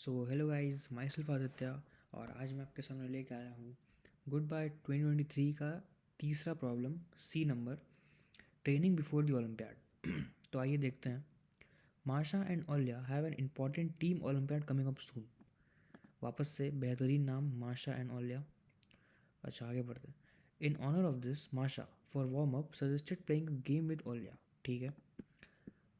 So hello guys, my self Aditya. और आज मैं आपके सामने लेके आया हूँ गुड बाय 2023 का तीसरा problem, C number, training before the olympiad. तो आइए देखते हैं। Masha and Olya have an important team olympiad coming up soon. वापस से बेहतरीन नाम, माशा एंड ओलिया। अच्छा, आगे बढ़ते हैं। In honour of this, Masha for warm up suggested playing a game with Olya. ठीक है।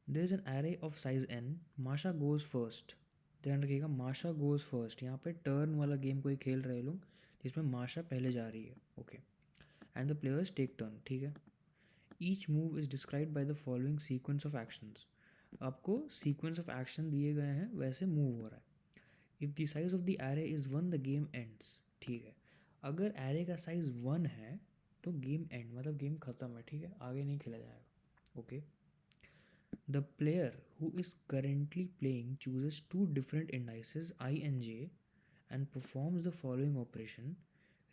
There is an array of size n, Masha goes first. ध्यान रखिएगा, माशा गोज फर्स्ट। यहाँ पे टर्न वाला गेम कोई खेल रहे लोग जिसमें माशा पहले जा रही है। Okay. And the players take turn. ठीक है। Each move is describe by the following sequence of actions. आपको सीक्वेंस ऑफ एक्शन दिए गए हैं, वैसे मूव हो रहा है। If the size of the array is one, the game ends. ठीक है। अगर एरे का साइज वन है तो गेम एंड, मतलब गेम खत्म है। ठीक है, आगे नहीं खेला जाएगा। Okay. The player who is currently playing chooses two different indices I and J and performs the following operation: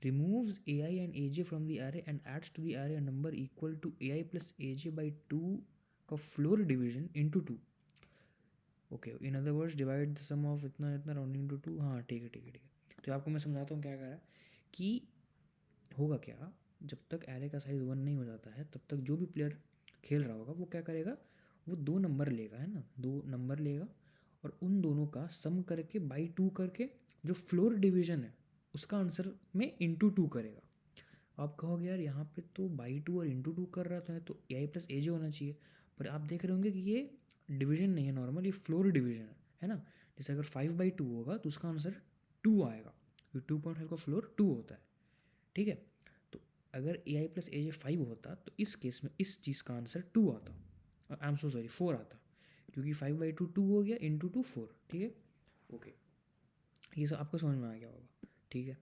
removes AI and AJ from the array and adds to the array a number equal to AI plus AJ by 2 का floor division into 2. Okay, in other words divide the sum of इतना इतना rounding to 2। हाँ, ठीक है ठीक है ठीक है। तो आपको मैं समझाता हूँ क्या कह रहा है कि होगा क्या। जब तक एरे का साइज़ वन नहीं हो जाता है तब तक जो भी प्लेयर खेल रहा होगा वो क्या करेगा, वो दो नंबर लेगा, है ना, दो नंबर लेगा और उन दोनों का सम करके बाई टू करके जो फ्लोर डिवीजन है उसका आंसर में इंटू टू करेगा। आप कहोगे यार यहाँ पे तो बाई टू और इंटू टू कर रहा है तो ए आई प्लस ए जे होना चाहिए, पर आप देख रहे होंगे कि ये डिवीजन नहीं है नॉर्मल, ये फ्लोर डिवीजन है ना। जैसे अगर 5/2 होगा तो उसका आंसर 2 आएगा, क्योंकि 2.5 का फ्लोर 2 होता है। ठीक है। तो अगर ए आई प्लस ए जे 5 होता तो इस केस में इस चीज़ का आंसर 2 आता, आई एम सो सॉरी 4 आता, क्योंकि 5/2 2 हो गया, इंटू टू 4। ठीक है। ओके, ये सब आपको समझ में आ गया होगा। ठीक है।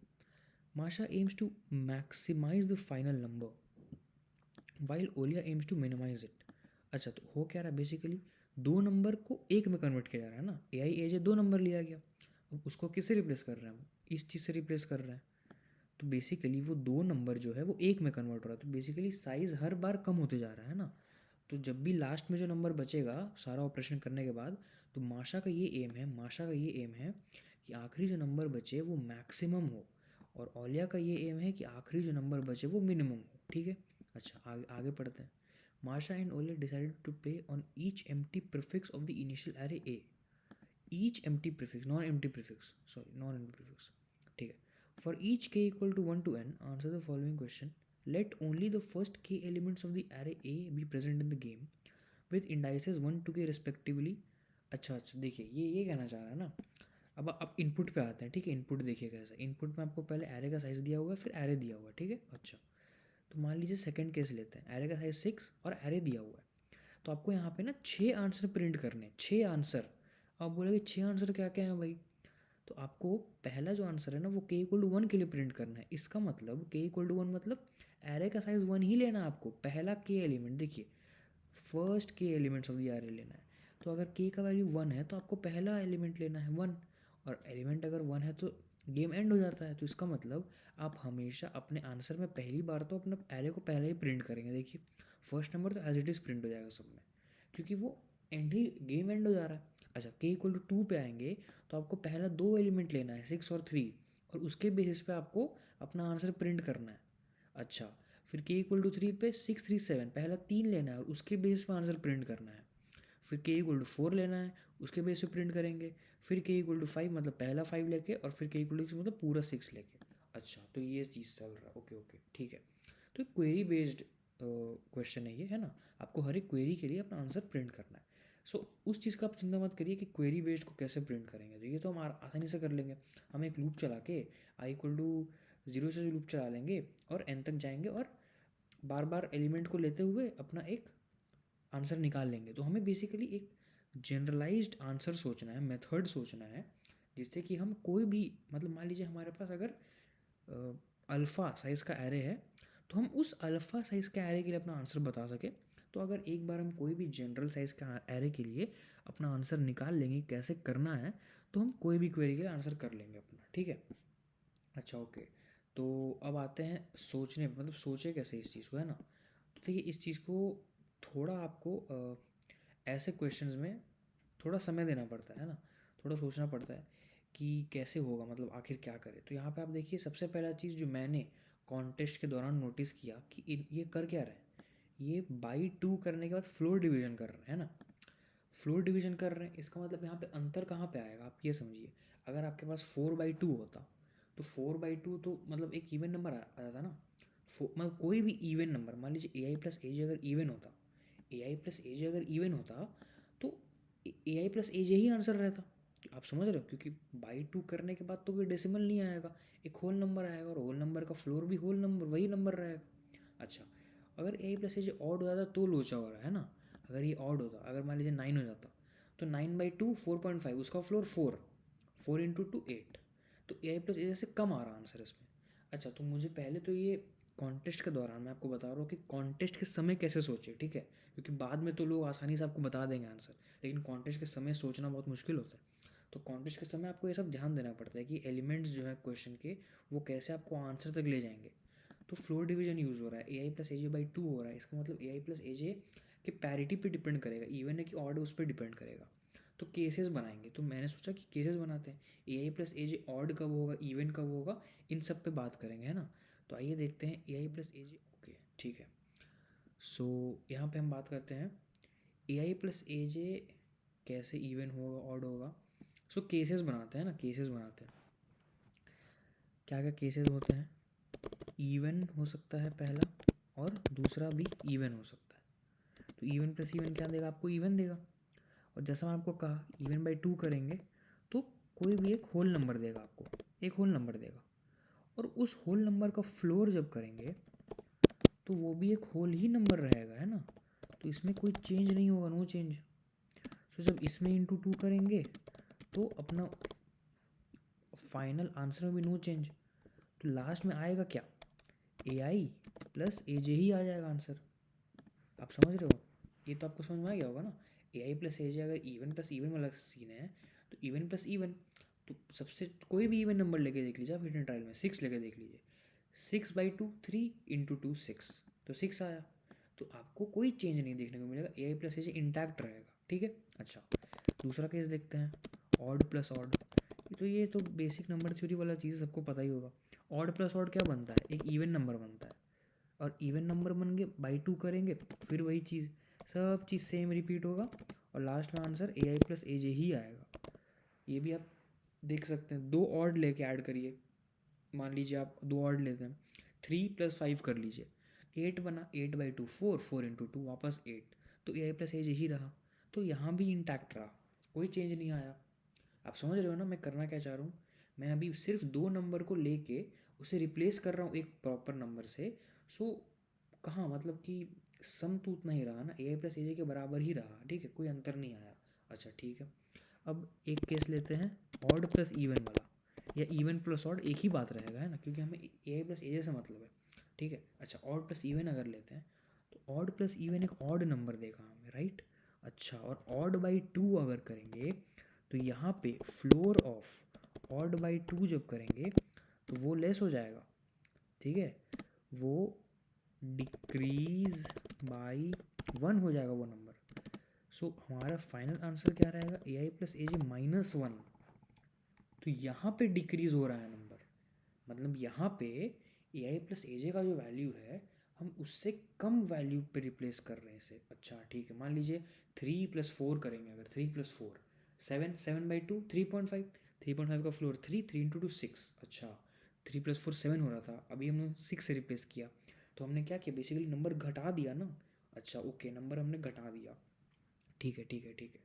Masha aims to maximise the final number while Olya aims to minimise it. अच्छा, तो हो क्या रहा है बेसिकली, दो नंबर को एक में कन्वर्ट किया जा रहा है ना। ए आई ए जे दो नंबर लिया गया, अब उसको किससे रिप्लेस कर रहे हैं हम, इस चीज़ से रिप्लेस कर रहे हैं। तो बेसिकली वो दो नंबर जो है वो एक में कन्वर्ट हो रहा है, तो बेसिकली साइज़ हर बार कम होते जा रहा है ना। तो जब भी लास्ट में जो नंबर बचेगा सारा ऑपरेशन करने के बाद, तो माशा का ये एम है, माशा का ये एम है कि आखिरी जो नंबर बचे वो मैक्सिमम हो, और ओलिया का ये एम है कि आखिरी जो नंबर बचे वो मिनिमम हो। ठीक है। अच्छा, आगे आगे पढ़ते हैं। Masha and Olya decided to play on each empty prefix of the initial array A. Each empty prefix, non empty prefix, sorry non empty prefix. ठीक है। For each k equal to 1 to n, answer the following question. Let only the first k elements of the array A be present in the game with indices 1 to k respectively. अच्छा अच्छा, देखिए ये कहना चाह रहा है ना। अब आप इनपुट पे आते हैं। ठीक है, इनपुट देखिए कैसा। इनपुट में आपको पहले एरे का साइज़ दिया हुआ है, फिर एरे दिया हुआ है। ठीक है। अच्छा, तो मान लीजिए सेकंड केस लेते हैं, एरे का साइज़ 6 और एरे दिया हुआ है। तो आपको यहाँ पे ना 6 आंसर प्रिंट करने हैं, 6 आंसर। आप बोलेंगे 6 आंसर क्या क्या है भाई, तो आपको पहला जो आंसर है ना वो k इक्वल टू 1 के लिए प्रिंट करना है। इसका मतलब k इक्वल टू 1 मतलब एरे का साइज़ 1 ही लेना है आपको। पहला k एलिमेंट देखिए, first k elements of the array लेना है। तो अगर k का वैल्यू 1 है तो आपको पहला एलिमेंट लेना है 1, और एलिमेंट अगर 1 है तो गेम एंड हो जाता है। तो इसका मतलब आप हमेशा अपने आंसर में पहली बार तो अपना एरे को पहले ही प्रिंट करेंगे। देखिए, फर्स्ट नंबर तो एज इट इज़ प्रिंट हो जाएगा सब में, क्योंकि वो एंड ही गेम एंड हो जा रहा है। अच्छा, k इक्वल टू 2 पे आएंगे तो आपको पहला दो एलिमेंट लेना है, 6 और 3, और उसके बेसिस पे आपको अपना आंसर प्रिंट करना है। अच्छा, फिर k इक्वल टू 3 पे 6 3 7, पहला तीन लेना है और उसके बेसिस पे आंसर प्रिंट करना है। फिर k इक्वल टू 4 लेना है, उसके बेस पे प्रिंट करेंगे। फिर k इक्वल टू 5 मतलब पहला 5 लेके, और फिर k इक्वल टू 6 मतलब पूरा 6 लेके। अच्छा, तो ये चीज़ चल रहा है। ओके ओके, ठीक है। तो क्वेरी बेस्ड क्वेश्चन है ये, है ना। आपको हर एक क्वेरी के लिए अपना आंसर प्रिंट करना है। सो उस चीज़ का आप चिंता मत करिए कि क्वेरी बेस्ड को कैसे प्रिंट करेंगे, तो ये तो हम आसानी से कर लेंगे। हम एक लूप चला के आई इक्वल टू 0 से लूप चला लेंगे और n तक जाएंगे, और बार बार एलिमेंट को लेते हुए अपना एक आंसर निकाल लेंगे। तो हमें बेसिकली एक जनरलाइज्ड आंसर सोचना है, मेथड सोचना है, जिससे कि हम कोई भी, मतलब मान लीजिए हमारे पास अगर अल्फ़ा साइज़ का एरे है तो हम उस अल्फ़ा साइज़ के एरे के लिए अपना आंसर बता सकें। तो अगर एक बार हम कोई भी जनरल साइज़ का एरे के लिए अपना आंसर निकाल लेंगे कैसे करना है, तो हम कोई भी क्वेरी के लिए आंसर कर लेंगे अपना। ठीक है। अच्छा, ओके। तो अब आते हैं सोचने, मतलब सोचे कैसे इस चीज़ को, है ना। तो देखिए, इस चीज़ को थोड़ा आपको ऐसे क्वेश्चंस में थोड़ा समय देना पड़ता है ना, थोड़ा सोचना पड़ता है कि कैसे होगा, मतलब आखिर क्या करें। तो यहाँ पे आप देखिए सबसे पहला चीज़ जो मैंने कॉन्टेस्ट के दौरान नोटिस किया कि ये कर क्या रहे हैं, ये बाई टू करने के बाद फ्लोर डिवीजन कर रहे हैं ना, फ्लोर डिवीजन कर रहे हैं। इसका मतलब यहाँ पे अंतर कहाँ पे आएगा आप ये समझिए। अगर आपके पास 4/2 होता तो 4/2 तो मतलब एक इवन नंबर आ जाता ना। मतलब कोई भी इवन नंबर, मान लीजिए ए आई प्लस ए जे अगर इवन होता, ए आई प्लस ए जे अगर इवन होता तो ए I plus A J he answer रहता। आप समझ रहे हो, क्योंकि बाई टू करने के बाद तो कोई डेसिमल नहीं आएगा, एक होल नंबर आएगा और होल नंबर का फ्लोर भी होल नंबर वही नंबर रहेगा। अच्छा, अगर ए I plus A J odd हो जाता तो लोचा हो रहा है ना। अगर ये ऑड होता, अगर मान लीजिए 9 हो जाता तो 9/2 4.5, उसका फ्लोर 4, 4 × 2 8, तो ए आई प्लस ए से कम आ रहा आंसर इसमें। अच्छा, तो मुझे पहले तो ये कॉन्टेस्ट के दौरान मैं आपको बता रहा हूँ कि कॉन्टेस्ट के समय कैसे सोचे, ठीक है, क्योंकि बाद में तो लोग आसानी से आपको बता देंगे आंसर, लेकिन कॉन्टेस्ट के समय सोचना बहुत मुश्किल होता है। तो कॉन्टेस्ट के समय आपको ये सब ध्यान देना पड़ता है कि एलिमेंट्स जो है क्वेश्चन के वो कैसे आपको आंसर तक ले जाएंगे। तो फ्लोर डिवीजन यूज़ हो रहा है, A I plus A J by two हो रहा है, इसका मतलब ए आई प्लस ए जे कि पैरिटी पे डिपेंड करेगा, इवन है कि ऑड है उस पर डिपेंड करेगा। तो केसेस बनाएंगे, तो मैंने सोचा कि केसेस बनाते हैं, ए I plus A J odd कब होगा, इवन कब होगा, इन सब पे बात करेंगे, है ना। तो आइए देखते हैं ए I plus A J. Okay ठीक है, सो यहाँ पे हम बात करते हैं ए आई प्लस ए जे कैसे इवन होगा, ऑड होगा। सो केसेस बनाते हैं ना, केसेस बनाते हैं। क्या क्या केसेस होते हैं, इवन हो सकता है पहला, और दूसरा भी इवन हो सकता है। तो इवन प्लस इवन क्या देगा आपको, इवन देगा। और जैसा मैं आपको कहा इवन बाई टू करेंगे तो कोई भी एक होल नंबर देगा आपको, एक होल नंबर देगा। और उस होल नंबर का फ्लोर जब करेंगे तो वो भी एक होल ही नंबर रहेगा, है ना। तो इसमें कोई चेंज नहीं होगा, नो चेंज। तो जब इसमें इंटू टू करेंगे तो अपना फाइनल आंसर में भी नो चेंज। तो लास्ट में आएगा क्या, ए आई प्लस ए जे ही आ जाएगा आंसर। आप समझ रहे हो, ये तो आपको समझ में आ गया होगा ना। ए आई प्लस ए जे अगर इवन प्लस इवन वाला सीन है तो इवन प्लस इवन, तो सबसे कोई भी इवन नंबर लेके देख लीजिए आप हिडन ट्रायल में, 6 लेके देख लीजिए, 6/2 3 × 2 6, तो 6 आया। तो आपको कोई चेंज नहीं देखने को मिलेगा, ए I plus A J intact रहेगा, ठीक है। अच्छा, दूसरा केस देखते हैं, ऑड प्लस ऑड। तो ये तो बेसिक नंबर थ्योरी वाला चीज़ सबको पता ही होगा। ऑड प्लस ऑड क्या बनता है, एक इवन नंबर बनता है, और इवन नंबर बन गए बाई टू करेंगे फिर वही चीज़, सब चीज़ सेम रिपीट होगा और लास्ट में answer A I plus A जे ही आएगा। ये भी आप देख सकते हैं, दो ऑड लेके ऐड करिए, मान लीजिए आप दो ऑड लेते हैं, 3 + 5 कर लीजिए, 8 बना, 8/2 4, 4 × 2 वापस 8, तो ए आई प्लस ए जे ही रहा। तो यहाँ भी इंटैक्ट रहा, कोई चेंज नहीं आया। आप समझ रहे हो ना मैं करना क्या चाह रहा हूँ। मैं अभी सिर्फ दो नंबर को लेके उसे रिप्लेस कर रहा हूँ एक प्रॉपर नंबर से। सो कहाँ मतलब कि सम तो उतना ही रहा ना, ए आई प्लस ए जे के बराबर ही रहा, ठीक है, कोई अंतर नहीं आया। अच्छा ठीक है, अब एक केस लेते हैं ऑड प्लस इवन वाला, या इवन प्लस ऑड एक ही बात रहेगा, है ना, क्योंकि हमें ए आई प्लस ए जे से मतलब है, ठीक है। अच्छा, ऑड प्लस इवन अगर लेते हैं तो ऑड प्लस इवन एक ऑड नंबर देगा हमें, राइट। अच्छा, और ऑड बाई टू अगर करेंगे तो यहाँ पे floor of odd by two जब करेंगे तो वो लेस हो जाएगा, ठीक है, वो डिक्रीज बाई 1 हो जाएगा वो नंबर। सो हमारा फाइनल आंसर क्या रहेगा, ए आई प्लस ए जे -1। तो यहाँ पे डिक्रीज हो रहा है नंबर, मतलब यहाँ पे ए आई प्लस ए जे का जो वैल्यू है हम उससे कम वैल्यू पे रिप्लेस कर रहे हैं इसे। अच्छा ठीक है, मान लीजिए 3 + 4 करेंगे, अगर 3 + 4 7, 7/2 3.5, 3.5 का फ्लोर 3, 3 × 2 6। अच्छा, 3 + 4 7 हो रहा था, अभी हमने 6 से रिप्लेस किया, तो हमने क्या किया, बेसिकली नंबर घटा दिया ना। अच्छा ओके, नंबर हमने घटा दिया, ठीक है ठीक है ठीक है।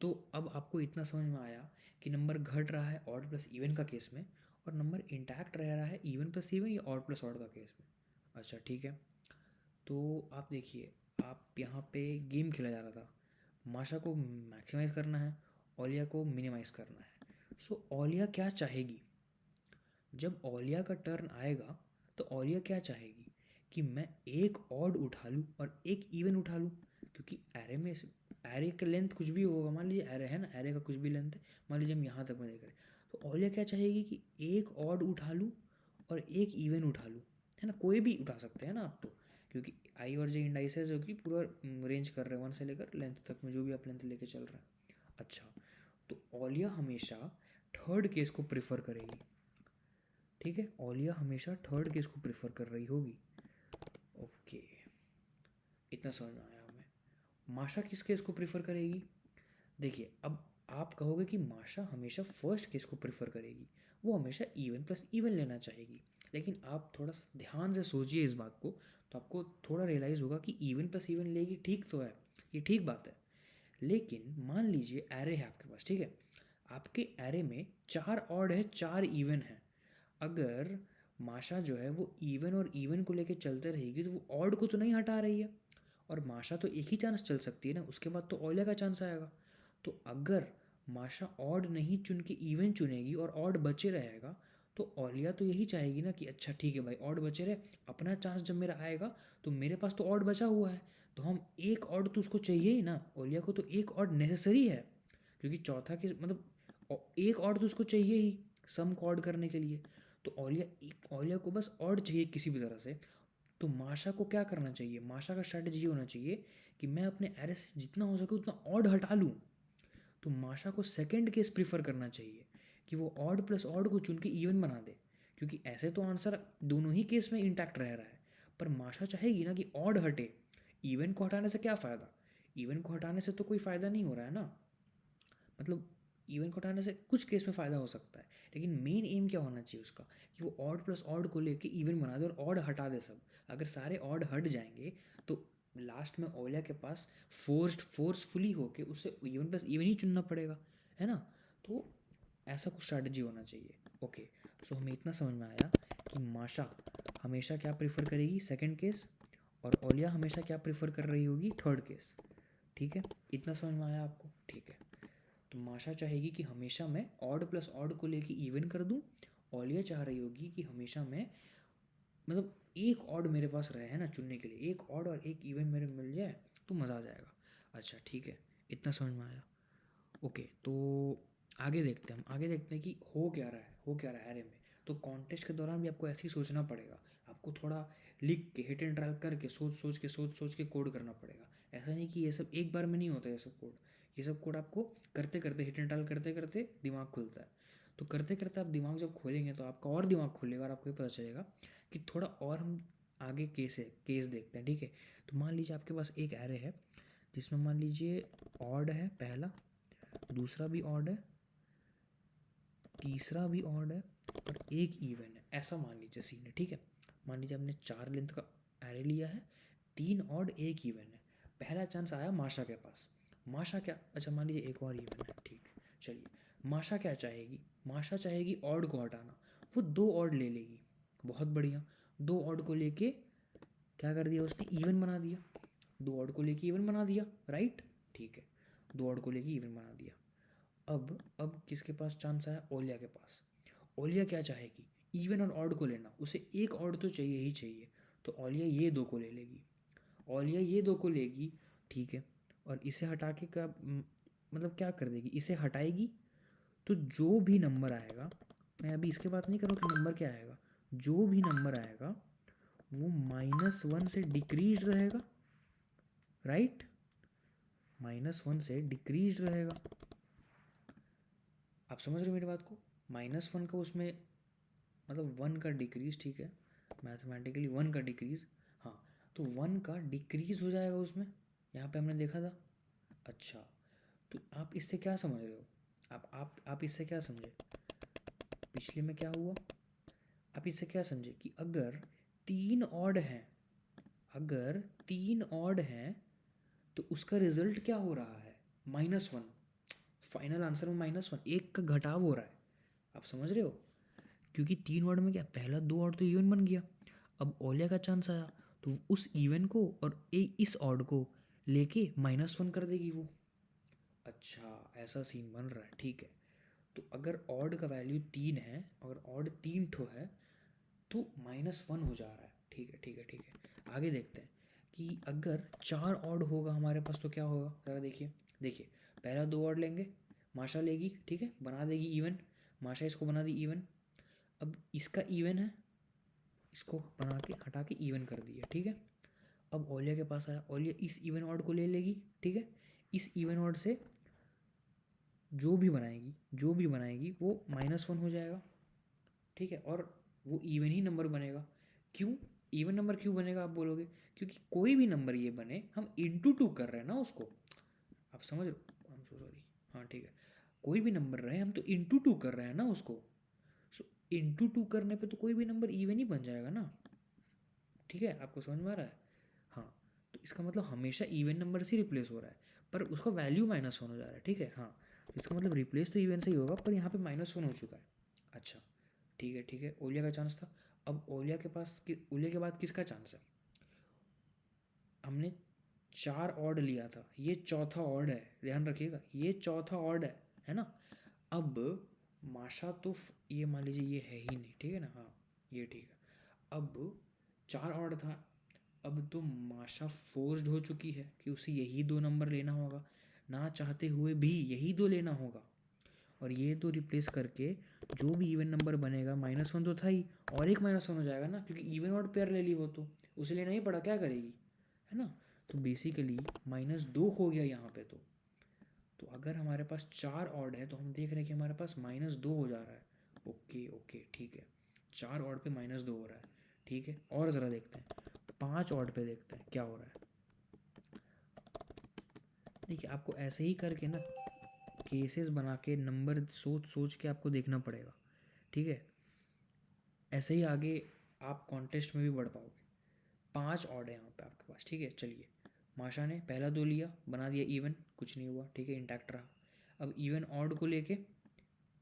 तो अब आपको इतना समझ में आया कि नंबर घट रहा है ऑड प्लस इवन का केस में, और नंबर इंटैक्ट रह रहा है इवन प्लस इवन या ऑड प्लस ऑड का केस में। अच्छा ठीक है, तो आप देखिए, आप यहाँ पे गेम खेला जा रहा था, माशा को मैक्सिमाइज़ करना है, ओलिया को मिनिमाइज़ करना है। सो ओलिया क्या चाहेगी, जब ओलिया का टर्न आएगा तो ओलिया क्या चाहेगी कि मैं एक ऑड उठा लूँ और एक इवन उठा लूँ, क्योंकि एरे में एरे का लेंथ कुछ भी होगा, मान लीजिए एरे है ना, एरे का कुछ भी लेंथ है, मान लीजिए हम यहाँ तक में देख रहे हैं, तो ओलिया क्या चाहेगी कि एक ऑड उठा लूँ और एक इवन उठा लूँ, है ना, कोई भी उठा सकते हैं ना आप तो, क्योंकि आई और जे इंडाइसेस जो कि पूरा रेंज कर रहे हैं 1 से लेकर लेंथ तक में, जो भी आप लेंथ लेके चल रहे हैं। अच्छा, तो ओलिया हमेशा थर्ड केस को प्रेफर करेगी, ठीक है। ओलिया हमेशा थर्ड केस को प्रेफर कर रही होगी। ओके, इतना समझ में आया हमें। माशा किस केस को प्रेफर करेगी? देखिए, अब आप कहोगे कि माशा हमेशा फर्स्ट केस को प्रेफर करेगी, वो हमेशा इवन प्लस इवन लेना चाहेगी। लेकिन आप थोड़ा सा ध्यान से सोचिए इस बात को, तो आपको थोड़ा रियलाइज़ होगा कि इवन प्लस इवन लेगी, ठीक तो है, ये ठीक बात है। लेकिन मान लीजिए एरे है आपके पास, ठीक है। आपके एरे में 4 ऑड है, 4 इवन है। अगर माशा जो है वो इवन और इवन को लेके चलते रहेगी तो वो ऑड को तो नहीं हटा रही है, और माशा तो एक ही चांस चल सकती है ना, उसके बाद तो ओलिया का चांस आएगा। तो अगर माशा ऑड नहीं चुन के इवन चुनेगी और ऑड बचे रहेगा, तो ओलिया तो यही चाहेगी ना कि अच्छा ठीक है भाई, ऑड बचे रहे, अपना चांस जब मेरा आएगा तो मेरे पास तो ऑड बचा हुआ है, तो हम एक ऑड तो उसको चाहिए ही ना, ओलिया को तो एक ऑड नेसेसरी है, क्योंकि चौथा के मतलब एक ऑड तो उसको चाहिए ही सम को ऑड करने के लिए। तो ओलिया को बस ऑड चाहिए किसी भी तरह से। तो माशा को क्या करना चाहिए? माशा का स्ट्रैटेजी ये होना चाहिए कि मैं अपने एरे से जितना हो सके उतना ऑड हटा लूँ। तो माशा को सेकंड केस प्रीफर करना चाहिए कि वो ऑड प्लस ऑड को चुन के इवन बना दे, क्योंकि ऐसे तो आंसर दोनों ही केस में इंटैक्ट रह रहा है। पर माशा चाहेगी ना कि ऑड हटे, इवन को हटाने से क्या फ़ायदा? इवन को हटाने से तो कोई फ़ायदा नहीं हो रहा है ना, मतलब इवन को हटाने से कुछ केस में फ़ायदा हो सकता है, लेकिन मेन एम क्या होना चाहिए उसका कि वो ऑड प्लस ऑड को लेके इवन बना दे और ऑड हटा दे सब। अगर सारे ऑड हट जाएंगे तो लास्ट में ओलिया के पास फोर्सफुली होके उसे इवन प्लस इवन ही चुनना पड़ेगा, है ना। तो ऐसा कुछ स्ट्रैटेजी होना चाहिए। ओके, सो हमें इतना समझ में आया कि माशा हमेशा क्या प्रेफर करेगी? Second case. और ओलिया हमेशा क्या प्रेफर कर रही होगी? Third case. ठीक है, इतना समझ में आया आपको? ठीक है। तो माशा चाहेगी कि हमेशा मैं ऑड प्लस ऑड को लेके इवन कर दूं, ओलिया चाह रही होगी कि हमेशा मैं मतलब एक ऑड मेरे पास रहे है ना चुनने के लिए, एक ऑड और एक इवन मेरे मिल जाए तो मज़ा आ जाएगा। अच्छा ठीक है, इतना समझ में आया। ओके, तो आगे देखते हैं, हम आगे देखते हैं कि हो क्या रहा है एरे में। तो कॉन्टेस्ट के दौरान भी आपको ऐसे ही सोचना पड़ेगा, आपको थोड़ा लिख के हिट एंड ट्रायल करके सोच के कोड करना पड़ेगा। ऐसा नहीं कि ये सब एक बार में नहीं होता, ये सब कोड आपको करते करते हिट एंड ट्रायल करते करते दिमाग खुलता है। तो करते करते आप दिमाग जब खोलेंगे तो आपका और दिमाग खुलेगा और आपको ये पता चलेगा कि थोड़ा और हम आगे केस देखते हैं, ठीक है। तो मान लीजिए आपके पास एक एरे है जिसमें मान लीजिए ऑड है पहला, दूसरा भी ऑड है, तीसरा भी ऑड है और एक इवन है, ऐसा मान लीजिए सीन है, ठीक है। मान लीजिए आपने 4 लेंथ का एरे लिया है, 3 ऑड एक इवन है। पहला चांस आया माशा के पास। माशा क्या, अच्छा मान लीजिए एक और इवन है, ठीक। चलिए, माशा क्या चाहेगी? माशा चाहेगी ऑड को हटाना, वो 2 ऑड ले लेगी। बहुत बढ़िया, 2 ऑड को लेके क्या कर दिया उसने? इवन बना दिया। 2 ऑड को लेके इवन बना दिया, राइट, ठीक है। 2 ऑड को लेके इवन बना दिया। अब किसके पास चांस आया? ओलिया के पास। ओलिया क्या चाहेगी? इवन और ऑड को लेना, उसे एक ऑड तो चाहिए ही चाहिए। तो ओलिया ये 2 को ले लेगी, ओलिया ये 2 को लेगी, ठीक है। और इसे हटा के क्या मतलब क्या कर देगी? इसे हटाएगी तो जो भी नंबर आएगा, मैं अभी इसके बात नहीं कर रहा हूँ कि नंबर क्या आएगा, जो भी नंबर आएगा वो -1 से डिक्रीज रहेगा, राइट, -1 से डिक्रीज रहेगा। आप समझ रहे हो मेरी बात को? -1 का उसमें मतलब 1 का डिक्रीज, ठीक है, मैथमेटिकली 1 का डिक्रीज, हाँ। तो 1 का डिक्रीज हो जाएगा उसमें, यहाँ पे हमने देखा था। अच्छा, तो आप इससे क्या समझ रहे हो? आप इससे क्या समझे? पिछले में क्या हुआ? आप इससे क्या समझे कि अगर 3 ऑड हैं, अगर 3 ऑड हैं तो उसका रिजल्ट क्या हो रहा है? -1। फाइनल आंसर में -1, एक का घटाव हो रहा है। आप समझ रहे हो? क्योंकि 3 ऑड में क्या, पहला 2 ऑड तो इवन बन गया। अब ओलिया का चांस आया तो उस इवन को और इस ऑड को लेके -1 कर देगी वो। अच्छा, ऐसा सीन बन रहा है, ठीक है। तो अगर ऑड का वैल्यू 3 है, अगर ऑड 3 ठो है तो -1 हो जा रहा है, ठीक है, ठीक है, ठीक है। आगे देखते हैं कि अगर 4 ऑड होगा हमारे पास तो क्या होगा, ज़रा देखिए। देखिए, पहला 2 ऑड लेंगे, माशा लेगी, ठीक है, बना देगी इवन, माशा इसको बना दी इवन। अब इसका इवन है, इसको बना के हटा के इवन कर दिया, ठीक है। अब ओलिया के पास आया, ओलिया इस इवन ऑड को ले लेगी, ठीक है। इस इवन ऑड से जो भी बनाएगी वो -1 हो जाएगा, ठीक है। और वो इवन ही नंबर बनेगा। क्यों इवन नंबर क्यों बनेगा आप बोलोगे? क्योंकि कोई भी नंबर ये बने, हम इंटू टू कर रहे हैं ना उसको, आप समझ रहे हो? I am so sorry. हाँ ठीक है, कोई भी नंबर रहे हम तो इंटू टू कर रहे हैं ना उसको। सो इंटू टू करने पे तो कोई भी नंबर इवन ही बन जाएगा ना, ठीक है। आपको समझ में आ रहा है? हाँ, तो इसका मतलब हमेशा इवन नंबर से रिप्लेस हो रहा है, पर उसका वैल्यू -1 हो जा रहा है, ठीक है। हाँ, इसका मतलब रिप्लेस तो इवन से ही होगा, पर यहाँ पे -1 हो चुका है। अच्छा ठीक है, ठीक है, ओलिया का चांस था। अब ओलिया के बाद किसका चांस है? हमने 4 ऑड लिया था, ये चौथा ऑड है, ध्यान रखिएगा, ये चौथा ऑड है ना। अब माशा तो ये मान लीजिए ये है ही नहीं, ठीक है ना। हाँ ये ठीक है। अब 4 ऑड था, अब तो माशा फोर्स्ड हो चुकी है कि उसे यही 2 नंबर लेना होगा, ना चाहते हुए भी यही 2 लेना होगा। और ये तो रिप्लेस करके जो भी इवन नंबर बनेगा -1 तो था ही, और एक -1 हो जाएगा ना, क्योंकि इवन ऑड पेयर ले ली वो, तो उसे लेना ही पड़ा, क्या करेगी, है ना। तो बेसिकली -2 हो गया यहाँ पे। तो अगर हमारे पास 4 ऑड है तो हम देख रहे हैं कि हमारे पास -2 हो जा रहा है। ओके ओके ठीक है, 4 ऑड पे -2 हो रहा है, ठीक है। और ज़रा देखते हैं 5 ऑड पे, देखते हैं क्या हो रहा है। देखिए आपको ऐसे ही करके ना केसेस बना के नंबर सोच सोच के आपको देखना पड़ेगा, ठीक है। ऐसे ही आगे आप कॉन्टेस्ट में भी बढ़ पाओगे। 5 ऑड है यहाँ पे आपके पास, ठीक है। चलिए, माशा ने पहला 2 लिया, बना दिया इवन, कुछ नहीं हुआ, ठीक है, इंटैक्ट रहा। अब इवन ऑड को लेके,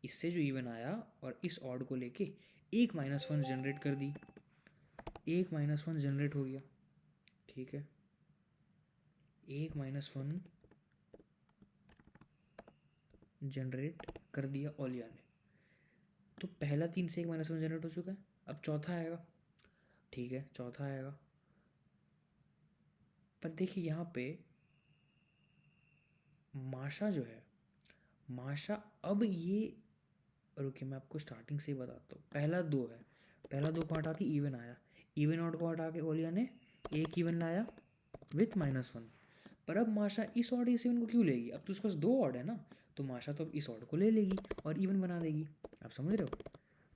इससे जो इवन आया और इस ऑड को लेके एक -1 जनरेट कर दी, एक -1 जनरेट हो गया, ठीक है। एक -1 जनरेट कर दिया ओलिया ने, तो पहला 3 से एक -1 जनरेट हो चुका है। अब चौथा आएगा, ठीक है, चौथा आएगा। पर देखिए यहाँ पे माशा जो है, माशा अब ये, रुकिए मैं आपको स्टार्टिंग से ही बताता हूँ। पहला 2 है, पहला 2 को हटा के इवन आया, इवन ऑड को हटा के ओलिया ने एक इवन लाया विथ -1। पर अब माशा इस ऑड इस इवन को क्यों लेगी? अब तो उसके पास 2 ऑड है ना, तो माशा तो अब इस ऑड को ले लेगी और इवन बना देगी, आप समझ रहे हो।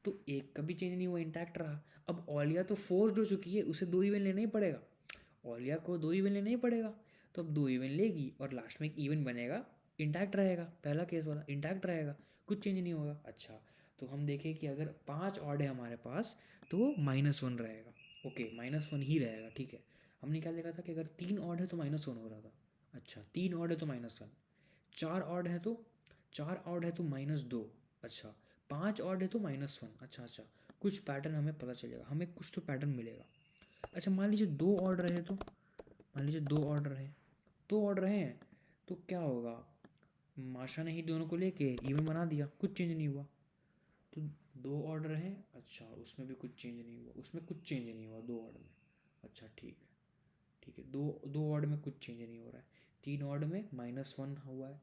तो एक का भी चेंज नहीं हुआ, इंटैक्ट रहा। अब ओलिया तो फोर्स्ड हो चुकी है, उसे 2 इवन लेना ही पड़ेगा, ओलिया को 2 इवन लेना ही पड़ेगा। तो अब 2 इवन लेगी और लास्ट में एक इवन बनेगा, इंटैक्ट रहेगा, पहला केस वाला इंटैक्ट रहेगा, कुछ चेंज नहीं होगा। अच्छा, तो हम देखें कि अगर 5 ऑड है हमारे पास तो -1 रहेगा, ओके, -1 ही रहेगा, ठीक है। हमने क्या देखा था कि अगर 3 ऑड है तो -1 हो रहा था। अच्छा, 3 ऑड है तो -1, 4 ऑड है तो, 4 ऑड है तो -2, अच्छा, 5 ऑड है तो -1, अच्छा अच्छा, कुछ पैटर्न हमें पता चलेगा, हमें कुछ तो पैटर्न मिलेगा। अच्छा, मान लीजिए 2 ऑड रहे तो, मान लीजिए 2 ऑड रहे, 2 ऑड रहे हैं तो क्या होगा, माशा ने ही दोनों को लेके इवन बना दिया, कुछ चेंज नहीं हुआ। तो 2 ऑड रहे, अच्छा उसमें भी कुछ चेंज नहीं हुआ, उसमें कुछ चेंज नहीं हुआ 2 ऑड में, अच्छा ठीक है, ठीक है। दो दो ऑड में कुछ चेंज नहीं हो रहा है, 3 ऑड में -1 हुआ है,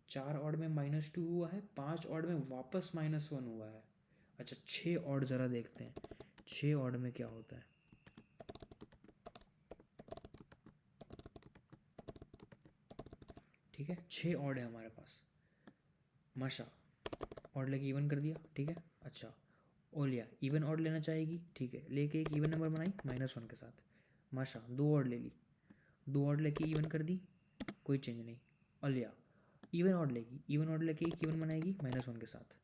4 ऑड में -2 हुआ है, 5 ऑड में वापस -1 हुआ है। अच्छा, 6 ऑड ज़रा देखते हैं, 6 ऑड में क्या होता है। ठीक है, 6 ऑड है हमारे पास। माशा ऑड लेके इवन कर दिया, ठीक है। अच्छा, ओलिया इवन ऑड लेना चाहेगी, ठीक है, लेके एक इवन नंबर बनाई -1 के साथ। माशा 2 ऑड ले ली, 2 ऑड लेके इवन कर दी, कोई चेंज नहीं। ओलिया इवन ऑड लेगी, इवन ऑड लेके एक इवन बनाएगी -1 के साथ,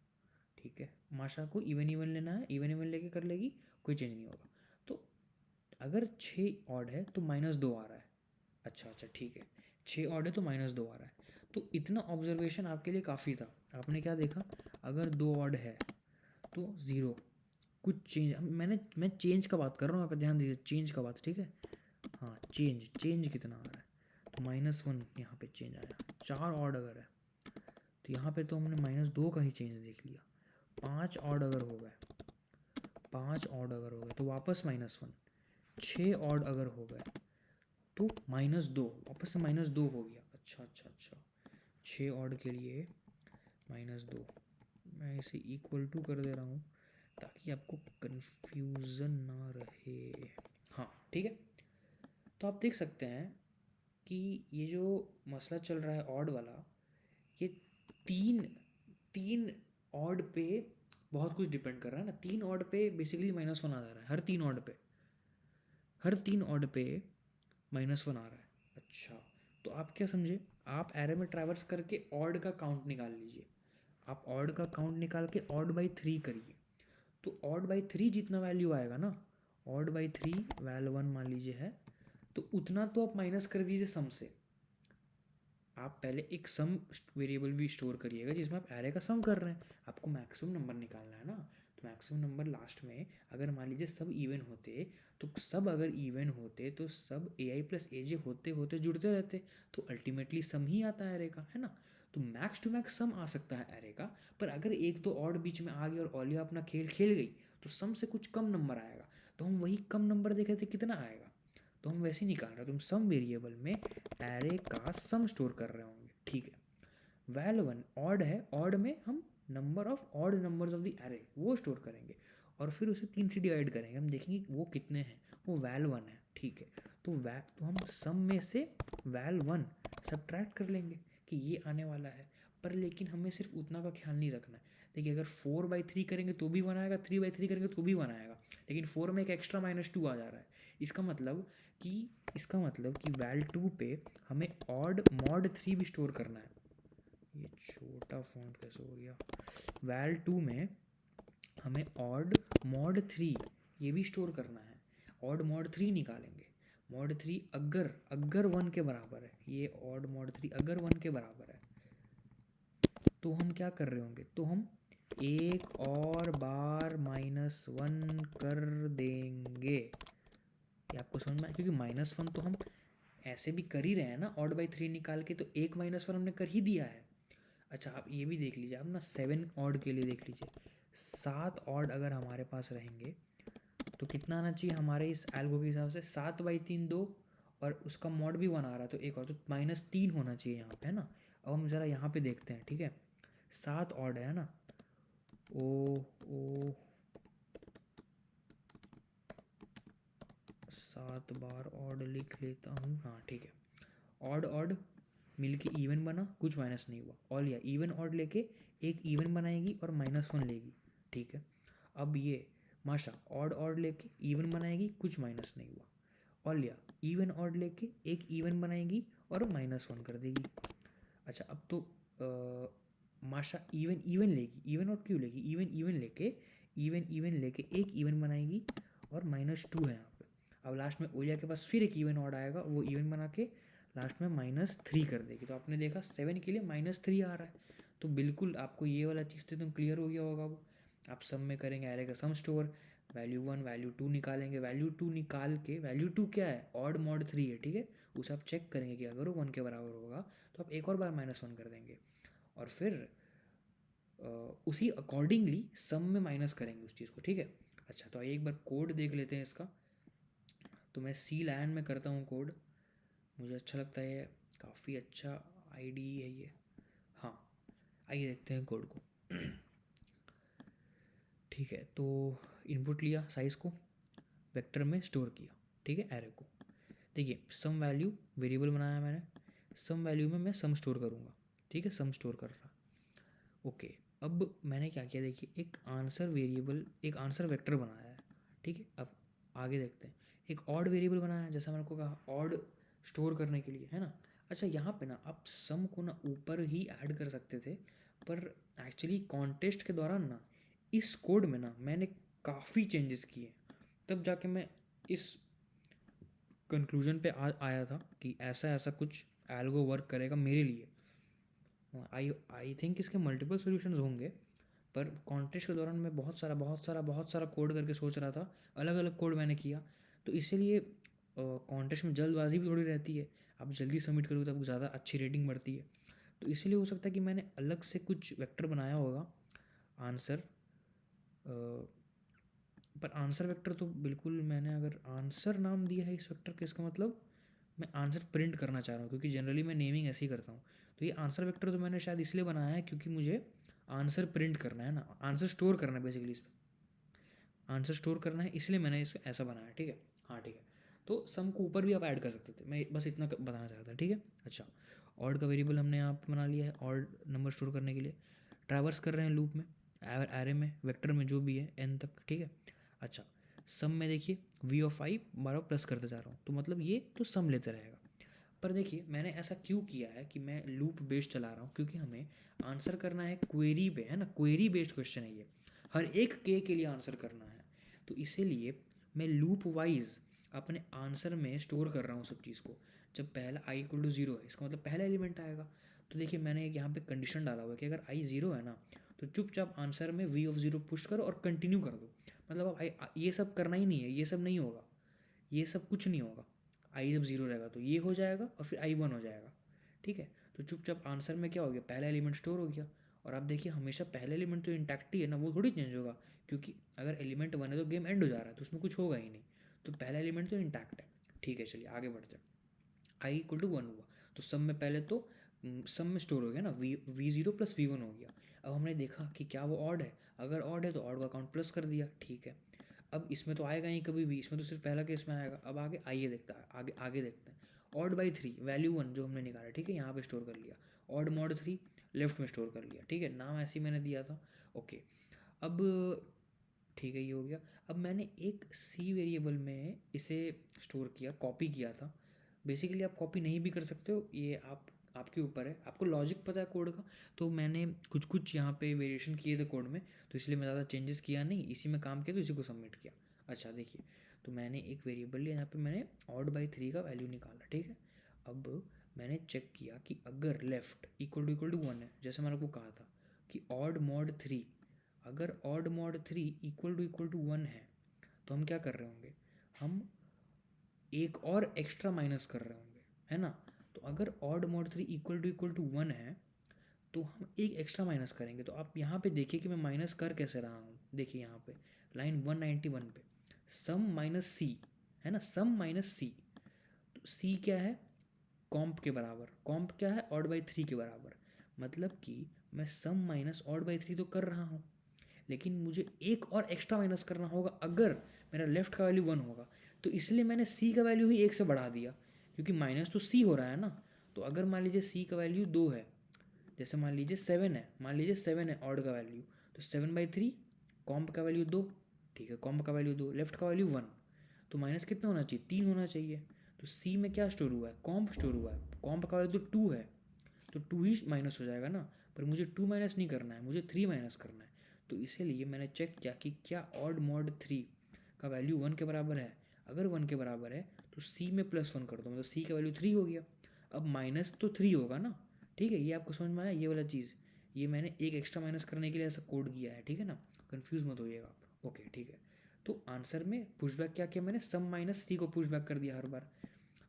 ठीक है। माशा को इवन इवन लेना है, इवन इवन लेके कर लेगी, कोई चेंज नहीं होगा। तो अगर 6 ऑड है तो -2 आ रहा है, अच्छा अच्छा ठीक है, 6 ऑड है तो -2 आ रहा है। तो इतना ऑब्जर्वेशन आपके लिए काफ़ी था। आपने क्या देखा, अगर 2 ऑड है तो 0, कुछ चेंज, मैं चेंज का बात कर रहा हूँ, यहाँ पे ध्यान दीजिए, चेंज का बात, ठीक है। हाँ, चेंज चेंज कितना आ रहा है, तो -1 यहाँ पे चेंज आया। 4 ऑड अगर है तो यहाँ पे तो हमने -2 का ही चेंज देख लिया। 5 ऑड अगर हो गए, 5 ऑड अगर हो गए तो वापस -1, 6 ऑड अगर हो गए तो -2, वापस से -2 हो गया। अच्छा अच्छा अच्छा, 6 ऑड के लिए -2, मैं इसे इक्वल टू कर दे रहा हूँ ताकि आपको कन्फ्यूज़न ना रहे। हाँ ठीक है, तो आप देख सकते हैं कि ये जो मसला चल रहा है ऑड वाला, ये तीन तीन ऑड पे बहुत कुछ डिपेंड कर रहा है ना। 3 ऑड पे बेसिकली -1 आ जा रहा है, हर 3 ऑड पे, हर 3 ऑड पे -1 आ रहा है। अच्छा, तो आप क्या समझे, आप एरे में ट्रैवर्स करके ऑड का काउंट निकाल लीजिए। आप ऑड का काउंट निकाल के ऑड बाई 3 करिए, तो ऑड बाई 3 जितना वैल्यू आएगा ना, ऑड बाई 3 वैल 1 मान लीजिए है, तो उतना तो आप माइनस कर दीजिए सम से। आप पहले एक सम वेरिएबल भी स्टोर करिएगा जिसमें आप एरे का सम कर रहे हैं, आपको मैक्सिमम नंबर निकालना है ना। तो मैक्सिमम नंबर लास्ट में अगर मान लीजिए सब इवन होते, तो सब अगर इवन होते तो सब ए आई प्लस ए जे होते होते जुड़ते रहते, तो अल्टीमेटली सम ही आता है एरे का, है ना। तो मैक्स टू मैक्स सम आ सकता है एरे का, पर अगर एक दो और बीच में आ गई और ओलिया अपना खेल खेल गई तो सम से कुछ कम नंबर आएगा। तो हम वही कम नंबर देख रहे थे कितना आएगा, तो हम वैसे ही निकाल रहे हैं। तुम सम वेरिएबल में एरे का सम स्टोर कर रहे होंगे, ठीक है। वैल 1 ऑड है, ऑड में हम number of odd numbers of the array वो स्टोर करेंगे और फिर उसे 3 से डिवाइड करेंगे, हम देखेंगे वो कितने हैं, वो वैल 1 है, ठीक है। तो हम सम में से वैल 1 सब्ट्रैक्ट कर लेंगे कि ये आने वाला है। पर लेकिन हमें सिर्फ उतना का ख्याल नहीं रखना है। देखिए, अगर 4/3 करेंगे तो भी 1 आएगा, 3/3 करेंगे तो भी 1 आएगा, लेकिन 4 में एक एक्स्ट्रा -2 आ जा रहा है। इसका मतलब कि वैल 2 पे हमें ऑड मॉड 3 भी स्टोर करना है। ये छोटा फॉन्ट कैसे हो गया। वैल 2 में हमें ऑड मॉड 3 ये भी स्टोर करना है। ऑड मॉड 3 निकालेंगे, मॉड 3 अगर 1 के बराबर है, ये ऑड मॉड 3 अगर 1 के बराबर है, तो हम क्या कर रहे होंगे, तो हम एक और बार -1 कर देंगे। ये आपको समझ में आया, क्योंकि -1 तो हम ऐसे भी कर ही रहे हैं ना, ऑड बाई 3 निकाल के, तो एक -1 हमने कर ही दिया है। अच्छा, आप ये भी देख लीजिए, आप ना 7 ऑड के लिए देख लीजिए, 7 ऑड अगर हमारे पास रहेंगे तो कितना आना चाहिए हमारे इस एल्गो के हिसाब से, 7/3 2, और उसका मॉड भी 1 आ रहा है, तो एक और, तो -3 होना चाहिए यहाँ पे, है ना। अब हम ज़रा यहाँ पे देखते हैं, ठीक है। 7 ऑड है ना, ओ ओ 7 बार ऑड लिख लेता हूँ, हाँ ठीक है। ऑड ऑड मिल के इवन बना, कुछ माइनस नहीं हुआ। और या इवन ऑड लेके एक इवन बनाएगी और -1 लेगी, ठीक है। अब ये माशा ऑड ऑड लेके इवन बनाएगी, कुछ माइनस नहीं हुआ। और लिया इवन ऑड लेके एक इवन बनाएगी और -1 कर देगी। अच्छा, अब तो माशा इवन इवन लेगी, इवन ऑड क्यों लेगी, इवन लेके एक इवन बनाएगी और -2 है यहाँ पे। अब लास्ट में ओलिया के पास फिर एक इवन ऑड आएगा, वो इवन बना के लास्ट में -3 कर देगी। तो आपने देखा 7 के लिए -3 आ रहा है। तो बिल्कुल आपको ये वाला चीज़ तो एकदम क्लियर हो गया होगा। वो आप सम में करेंगे एरे का सम स्टोर, वैल्यू 1 वैल्यू 2 निकालेंगे, वैल्यू 2 निकाल के, वैल्यू 2 क्या है, ऑड मॉड 3 है, ठीक है। उसे आप चेक करेंगे कि अगर वो 1 के बराबर होगा तो आप एक और बार -1 कर देंगे, और फिर उसी अकॉर्डिंगली सम में माइनस करेंगे उस चीज़ को, ठीक है। अच्छा, तो आइए एक बार कोड देख लेते हैं इसका। तो मैं सी लैन में करता हूँ कोड, मुझे अच्छा लगता है, काफ़ी अच्छा आईडी है ये। हाँ, आइए देखते हैं कोड को। ठीक है, तो इनपुट लिया, साइज़ को वेक्टर में स्टोर किया, ठीक है, एरे को। देखिए, सम वैल्यू वेरिएबल बनाया मैंने, सम वैल्यू में मैं सम स्टोर करूँगा, ठीक है, सम स्टोर कर रहा। ओके, अब मैंने क्या किया, देखिए, एक आंसर वेरिएबल, एक आंसर वेक्टर बनाया है, ठीक है। अब आगे देखते हैं, एक ऑड वेरिएबल बनाया है, जैसा मैंने को कहा, ऑड स्टोर करने के लिए, है ना। अच्छा, यहाँ पे ना आप सम को ना ऊपर ही ऐड कर सकते थे, पर एक्चुअली कॉन्टेस्ट के दौरान ना इस कोड में ना मैंने काफ़ी चेंजेस किए, तब जाके मैं इस कंक्लूजन पे आया था कि ऐसा ऐसा कुछ एल्गो वर्क करेगा मेरे लिए। आई थिंक इसके मल्टीपल सॉल्यूशंस होंगे, पर कॉन्टेस्ट के दौरान मैं बहुत सारा कोड करके सोच रहा था, अलग अलग कोड मैंने किया। तो इसीलिए कॉन्टेस्ट में जल्दबाजी भी थोड़ी रहती है, आप जल्दी सबमिट करोगे तो आपको ज़्यादा अच्छी रेटिंग बढ़ती है। तो इसीलिए हो सकता है कि मैंने अलग से कुछ वेक्टर बनाया होगा आंसर, पर आंसर वेक्टर तो बिल्कुल, मैंने अगर आंसर नाम दिया है इस वेक्टर का, इसका मतलब मैं आंसर प्रिंट करना चाह रहा हूँ, क्योंकि जनरली मैं नेमिंग ऐसे ही करता हूँ। तो ये आंसर वेक्टर तो मैंने शायद इसलिए बनाया है क्योंकि मुझे आंसर प्रिंट करना है ना, आंसर स्टोर करना है बेसिकली, इसमें आंसर स्टोर करना है, इसलिए मैंने इसको ऐसा बनाया, ठीक है। हाँ ठीक है, तो सम को ऊपर भी आप ऐड कर सकते थे, मैं बस इतना बताना चाहता था, ठीक है। अच्छा, ऑड का वेरिएबल हमने यहाँ पे बना लिया है ऑड नंबर स्टोर करने के लिए। ट्रैवर्स कर रहे हैं लूप में, एरे में, वेक्टर में, जो भी है n तक, ठीक है। अच्छा, सम में देखिए v of i bar plus करते जा रहा हूँ, तो मतलब ये तो सम लेते रहेगा। पर देखिए मैंने ऐसा क्यों किया है कि मैं लूप बेस्ड चला रहा हूँ, क्योंकि हमें आंसर करना है क्वेरी पे, है ना, क्वेरी बेस्ड क्वेश्चन है ये, हर एक के लिए आंसर करना है। तो इसीलिए मैं लूप वाइज अपने आंसर में स्टोर कर रहा हूँ सब चीज़ को। जब पहला i इक्वल टू ज़ीरो है, इसका मतलब पहला एलिमेंट आएगा। तो देखिए मैंने एक यहाँ पे कंडीशन डाला हुआ है कि अगर i ज़ीरो है ना, तो चुपचाप आंसर में v ऑफ ज़ीरो पुश करो और कंटिन्यू कर दो। मतलब अब ये सब करना ही नहीं है, ये सब नहीं होगा, ये सब कुछ नहीं होगा। आई जब ज़ीरो रहेगा तो ये हो जाएगा और फिर आई वन हो जाएगा, ठीक है। तो चुपचाप आंसर में क्या हो गया, पहला एलिमेंट स्टोर हो गया। और आप देखिए हमेशा पहला एलिमेंट तो इंटैक्ट ही है ना, वो थोड़ी चेंज होगा, क्योंकि अगर एलिमेंट वन है तो गेम एंड हो जा रहा है, तो उसमें कुछ होगा ही नहीं। तो पहला एलिमेंट तो इंटैक्ट है, ठीक है। चलिए आगे बढ़ते हैं। आई इक्वल टू वन हुआ, तो सम में पहले तो सम में स्टोर हो गया ना, v zero plus v one हो गया। अब हमने देखा कि क्या वो ऑड है, अगर ऑड है तो ऑड का काउंट प्लस कर दिया, ठीक है। अब इसमें तो आएगा नहीं कभी भी, इसमें तो सिर्फ पहला केस में आएगा। अब आगे आइए देखता है, आगे आगे देखते हैं। Odd by three, value one जो हमने निकाला, ठीक है, यहाँ पे स्टोर कर लिया। ऑड मॉड थ्री लेफ्ट में स्टोर कर लिया, ठीक है, नाम ऐसे ही मैंने दिया था, ओके। अब ठीक है, ये हो गया। अब मैंने एक सी वेरिएबल में इसे स्टोर किया, कॉपी किया था। बेसिकली आप कॉपी नहीं भी कर सकते हो, ये आपके ऊपर है, आपको लॉजिक पता है कोड का। तो मैंने कुछ कुछ यहाँ पे वेरिएशन किए थे कोड में, तो इसलिए मैं ज़्यादा चेंजेस किया नहीं, इसी में काम किया तो इसी को सबमिट किया। अच्छा देखिए, तो मैंने एक वेरिएबल लिया, यहाँ पे मैंने ऑड बाई थ्री का वैल्यू निकाला, ठीक है। अब मैंने चेक किया कि अगर लेफ्ट इक्वल टू वन है, जैसे मैंने आपको कहा था कि ऑड मॉड थ्री, अगर odd mod three equal to one है, तो हम क्या कर रहे होंगे, हम एक और एक्स्ट्रा माइनस कर रहे होंगे, है ना। तो अगर odd mod three equal to one है, तो हम एक एक्स्ट्रा माइनस करेंगे। तो आप यहाँ पे देखिए कि मैं माइनस कर कैसे रहा हूँ। देखिए यहाँ पे लाइन 191 पे सम माइनस सी, है ना, सम माइनस सी। तो सी क्या है, कॉम्प के बराबर, कॉम्प क्या है, ऑड बाई थ्री के बराबर। मतलब कि मैं सम माइनस ऑड बाई थ्री तो कर रहा हूँ, लेकिन मुझे एक और एक्स्ट्रा माइनस करना होगा अगर मेरा लेफ्ट का वैल्यू वन होगा। तो इसलिए मैंने सी का वैल्यू ही एक से बढ़ा दिया, क्योंकि माइनस तो सी हो रहा है ना। तो अगर मान लीजिए सी का वैल्यू दो है, जैसे मान लीजिए सेवन है, मान लीजिए सेवन है ऑड का वैल्यू, तो सेवन बाई थ्री, कॉम्प का वैल्यू दो, ठीक है, कॉम्प का वैल्यू दो, लेफ्ट का वैल्यू वन, तो माइनस कितना होना चाहिए, तीन होना चाहिए। तो सी में क्या स्टोर हुआ है, कॉम्प स्टोर हुआ है, कॉम्प का वैल्यू तो टू है, तो टू ही माइनस हो जाएगा ना। पर मुझे टू माइनस नहीं करना है, मुझे थ्री माइनस करना है। तो इसीलिए मैंने चेक किया कि क्या ऑड मॉड थ्री का वैल्यू वन के बराबर है। अगर वन के बराबर है तो सी में प्लस वन कर दो, मतलब सी का वैल्यू थ्री हो गया। अब माइनस तो थ्री होगा ना, ठीक है, ये आपको समझ में आया, ये वाला चीज़। ये मैंने एक एक्स्ट्रा माइनस करने के लिए ऐसा कोड किया है, ठीक है ना, कन्फ्यूज़ मत होइएगा आप, ओके ठीक है। तो आंसर में पुशबैक क्या किया मैंने, सम माइनस सी को पुशबैक कर दिया हर बार।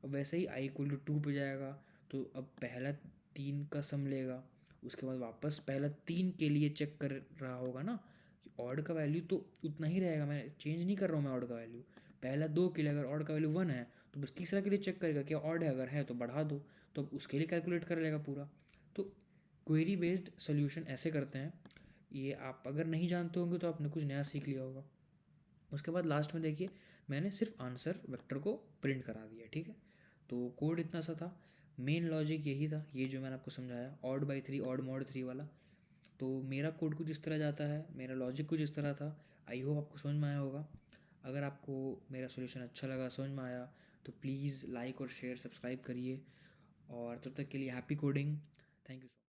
अब वैसे ही आई इक्वल टू टू पे जाएगा, तो अब पहला तीन का सम लेगा, उसके बाद वापस पहला तीन के लिए चेक कर रहा होगा ना कि ऑड का वैल्यू तो उतना ही रहेगा, मैं चेंज नहीं कर रहा हूँ मैं ऑड का वैल्यू। पहला दो के लिए अगर ऑड का वैल्यू वन है, तो बस तीसरा के लिए चेक करेगा कि ऑड है, अगर है तो बढ़ा दो, तो अब उसके लिए कैलकुलेट कर लेगा पूरा। तो क्वेरी बेस्ड सोल्यूशन ऐसे करते हैं। ये आप अगर नहीं जानते होंगे तो आपने कुछ नया सीख लिया होगा। उसके बाद लास्ट में देखिए मैंने सिर्फ आंसर वेक्टर को प्रिंट करा दिया, ठीक है। तो कोड इतना सा था, मेन लॉजिक यही था, ये जो मैंने आपको समझाया, odd by three, odd mod three वाला। तो मेरा कोड कुछ इस तरह जाता है, मेरा लॉजिक कुछ इस तरह था। आई होप आपको समझ में आया होगा। अगर आपको मेरा सोल्यूशन अच्छा लगा, समझ में आया, तो प्लीज़ लाइक और शेयर सब्सक्राइब करिए। और तब तक के लिए happy coding, thank you so much.